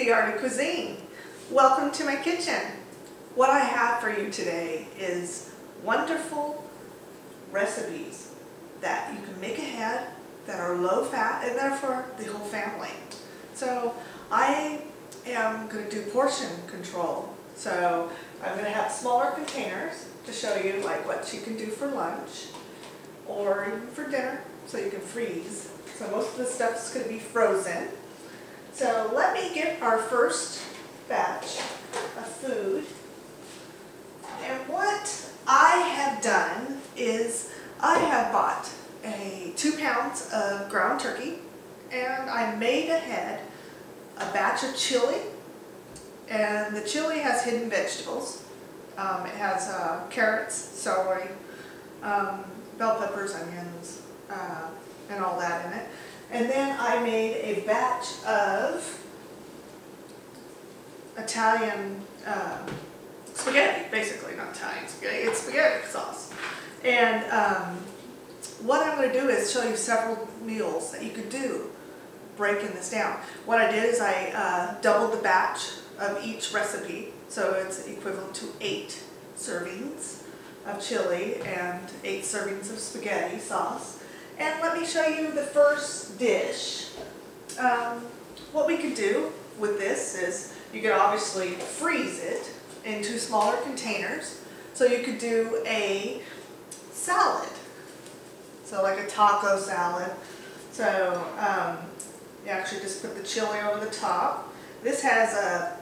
the art of cuisine. Welcome to my kitchen. What I have for you today is wonderful recipes that you can make ahead that are low fat and they're for the whole family. So I am going to do portion control. So I'm going to have smaller containers to show you like what you can do for lunch or even for dinner so you can freeze. So most of the stuff is going to be frozen. So let me get our first batch of food. And what I have done is I have bought 2 pounds of ground turkey, and I made ahead a batch of chili. And the chili has hidden vegetables. It has carrots, celery, bell peppers, onions, and all that in it. And then I made a batch of Italian spaghetti, basically, not Italian spaghetti, it's spaghetti sauce. And what I'm going to do is show you several meals that you could do breaking this down. What I did is I doubled the batch of each recipe, so it's equivalent to 8 servings of chili and 8 servings of spaghetti sauce. And let me show you the first dish. What we could do with this is you could obviously freeze it into smaller containers. So you could do a salad, so like a taco salad. So you actually just put the chili over the top. This has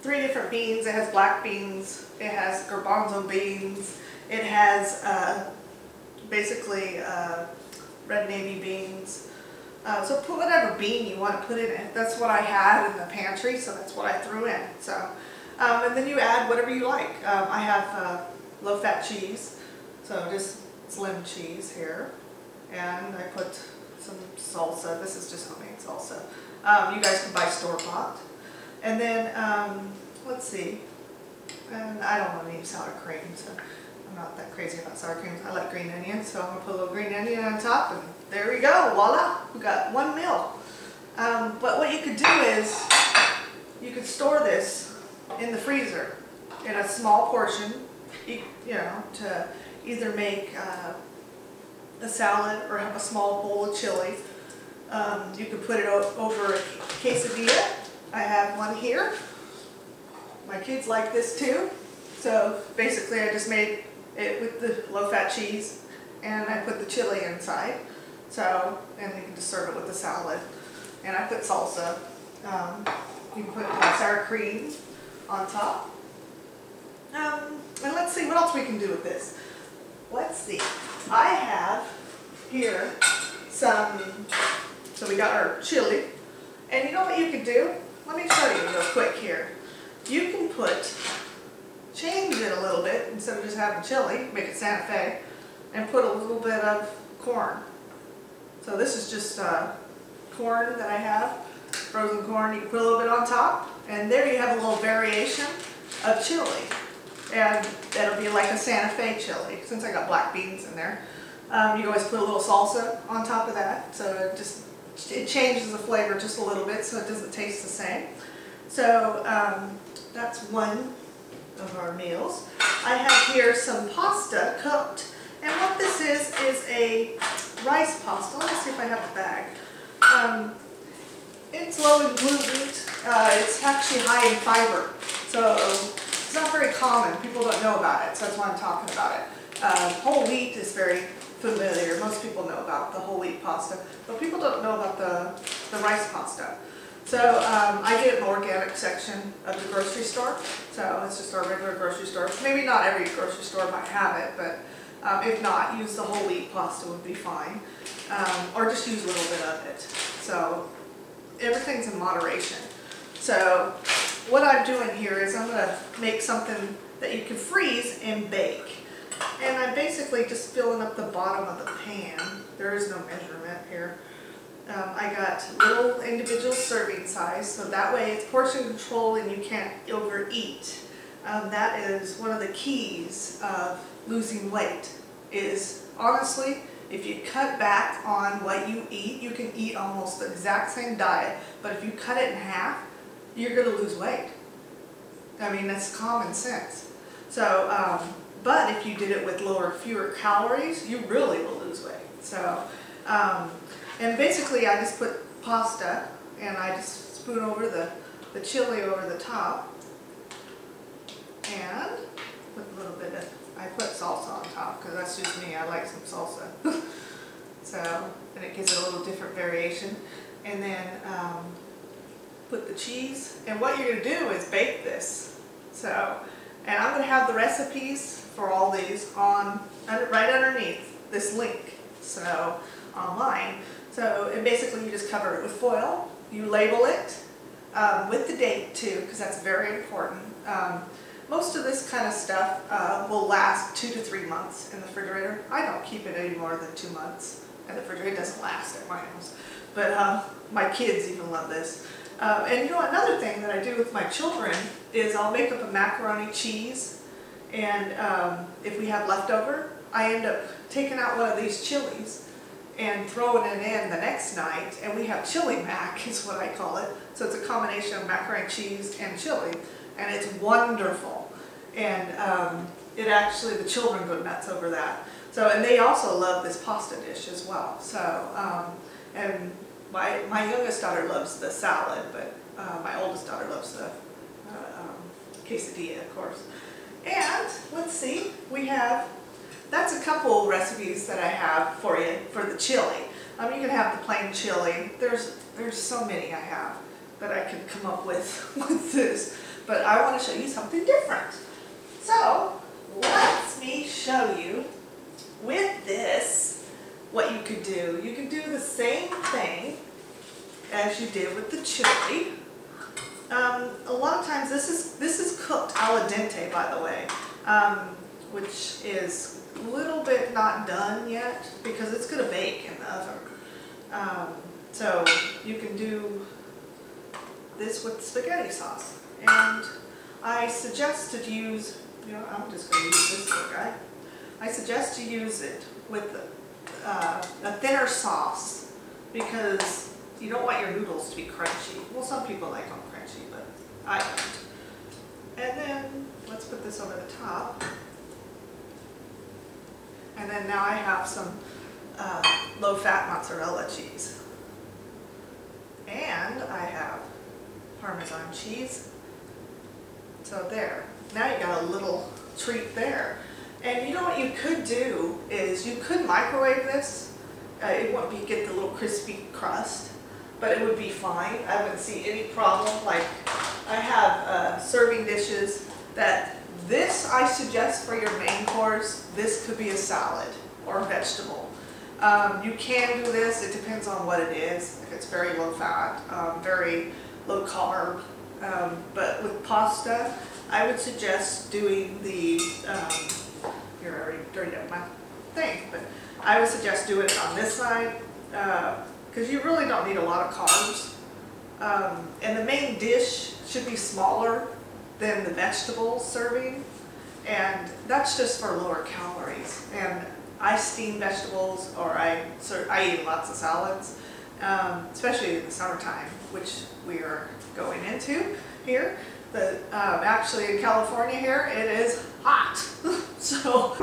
3 different beans. It has black beans, it has garbanzo beans, it has basically red navy beans. So put whatever bean you want to put in it. That's what I had in the pantry, so that's what I threw in. So, and then you add whatever you like. I have low-fat cheese, so just slim cheese here, and I put some salsa. This is just homemade salsa. You guys can buy store-bought. And then let's see. And I don't want to use sour cream, so I'm not that crazy about sour cream. I like green onion, so I'm going to put a little green onion on top, and there we go, voila, we got one meal. But what you could do is, you could store this in the freezer in a small portion, you know, to either make a salad or have a small bowl of chili. You could put it over a quesadilla. I have one here. My kids like this too. So basically I just made it with the low-fat cheese and I put the chili inside. So, and you can just serve it with the salad. And I put salsa. You can put sour cream on top. And let's see what else we can do with this. Let's see. I have here some, so we got our chili. And you know what you could do? Let me show you real quick here. You can change it a little bit, instead of just having chili, make it Santa Fe, and put a little bit of corn. So this is just corn that I have, frozen corn. You can put a little bit on top, and there you have a little variation of chili. And that'll be like a Santa Fe chili, since I got black beans in there. You can always put a little salsa on top of that, so it changes the flavor just a little bit, so it doesn't taste the same. So that's one of our meals. I have here some pasta cooked, and what this is a rice pasta. Let me see if I have a bag. It's low in gluten. It's actually high in fiber, so it's not very common. People don't know about it, so that's why I'm talking about it. Whole wheat is very familiar. Most people know about the whole wheat pasta, but people don't know about the rice pasta. So I get it in the organic section of the grocery store. So it's just our regular grocery store. Maybe not every grocery store might have it, but if not, use the whole wheat pasta would be fine. Or just use a little bit of it. So everything's in moderation. So what I'm doing here is I'm going to make something that you can freeze and bake. And I'm basically just filling up the bottom of the pan. There is no measurement here. I got little individual serving size, so that way it's portion control and you can't overeat. That is one of the keys of losing weight, is honestly, if you cut back on what you eat, you can eat almost the exact same diet, but if you cut it in half, you're going to lose weight. I mean, that's common sense. So, but if you did it with fewer calories, you really will lose weight. So, and basically I just put pasta and I just spoon over the chili over the top and put a little bit of, I put salsa on top because that's just me, I like some salsa. So, and it gives it a little different variation. And then put the cheese, and what you're going to do is bake this. So, and I'm going to have the recipes for all these on right underneath this link, so online. So, and basically you just cover it with foil, you label it with the date too, because that's very important. Most of this kind of stuff will last 2 to 3 months in the refrigerator. I don't keep it any more than 2 months in the refrigerator. It doesn't last at my house. But my kids even love this. And you know, another thing that I do with my children is I'll make up a macaroni cheese, and if we have leftover, I end up taking out one of these chilies and throwing it in the next night, and we have chili mac is what I call it. So it's a combination of macaroni cheese and chili, and it's wonderful. And it actually, the children go nuts over that. So, and they also love this pasta dish as well. So, and my youngest daughter loves the salad, but my oldest daughter loves the quesadilla, of course. And let's see, that's a couple recipes that I have for you for the chili. You can have the plain chili. There's so many I have that I could come up with this, but I want to show you something different. So let me show you with this what you could do. You can do the same thing as you did with the chili. A lot of times this is cooked al dente, by the way, which is a little bit not done yet because it's going to bake in the oven. So you can do this with spaghetti sauce, and I suggest to use, I'm just going to use this little guy. I suggest to use it with a thinner sauce because you don't want your noodles to be crunchy. Well, some people like them crunchy, but I don't. And then let's put this over the top. And then now I have some low-fat mozzarella cheese. And I have Parmesan cheese. So there. Now you got a little treat there. And you know what you could do is you could microwave this. It wouldn't get the little crispy crust, but it would be fine. I wouldn't see any problem. Like I have serving dishes that this I suggest for your main course. This could be a salad or a vegetable. You can do this. It depends on what it is. If it's very low fat, very low carb. But with pasta, I would suggest doing the, you're already dirtied up my thing, but I would suggest doing it on this side because you really don't need a lot of carbs. And the main dish should be smaller than the vegetable serving, and that's just for lower calories. And I steam vegetables, or I eat lots of salads, especially in the summertime, which we are going into here. But actually in California here, it is hot. So